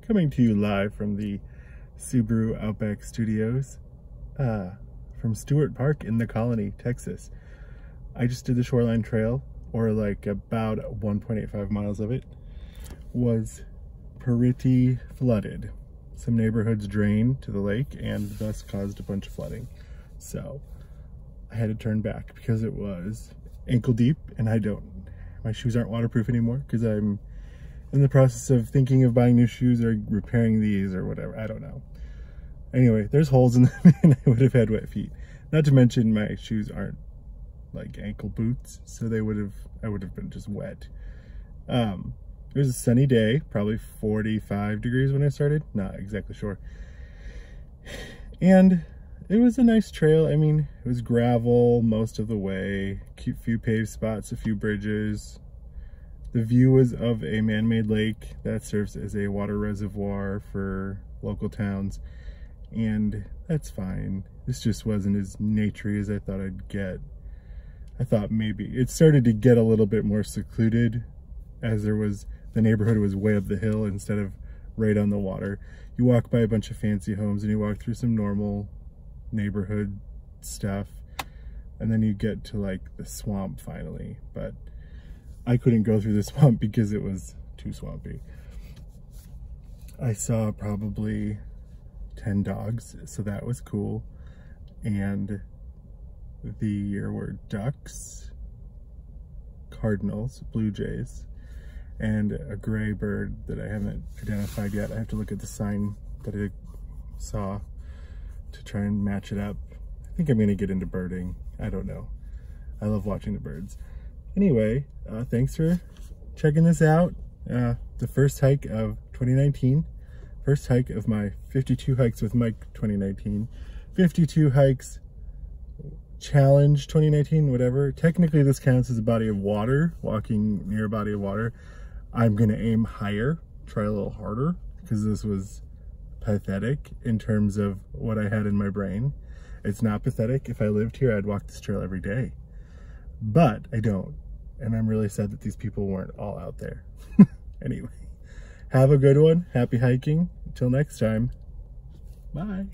coming to you live from the Subaru Outback Studios from Stewart Park in the Colony, Texas. I just did the Shoreline Trail, or like about 1.85 miles of it was pretty flooded. Some neighborhoods drained to the lake and thus caused a bunch of flooding. So I had to turn back because it was ankle deep, and my shoes aren't waterproof anymore because I'm in the process of thinking of buying new shoes or repairing these or whatever. I don't know. Anyway, there's holes in them and I would have had wet feet. Not to mention my shoes aren't like ankle boots, so I would have been just wet. It was a sunny day, probably 45 degrees when I started, not exactly sure. And it was a nice trail. I mean, it was gravel most of the way, cute few paved spots, a few bridges. The view was of a man-made lake that serves as a water reservoir for local towns, and that's fine. This just wasn't as naturey as I thought I'd get. I thought maybe it started to get a little bit more secluded as the neighborhood was way up the hill instead of right on the water. You walk by a bunch of fancy homes and you walk through some normal neighborhood stuff, and then you get to like the swamp finally, but I couldn't go through the swamp because it was too swampy. I saw probably 10 dogs, so that was cool, and there were ducks, cardinals, blue jays, and a gray bird that I haven't identified yet. I have to look at the sign that I saw to try and match it up. I think I'm gonna get into birding. I don't know. I love watching the birds. Anyway, thanks for checking this out. The first hike of 2019. First hike of my 52 hikes with Mike 2019. 52 hikes challenge 2019, whatever. Technically this counts as a body of water, walking near a body of water. I'm gonna aim higher, try a little harder, because this was pathetic in terms of what I had in my brain. It's not pathetic. If I lived here, I'd walk this trail every day, but I don't, and I'm really sad that these people weren't all out there. Anyway, have a good one. Happy hiking. Until next time, bye.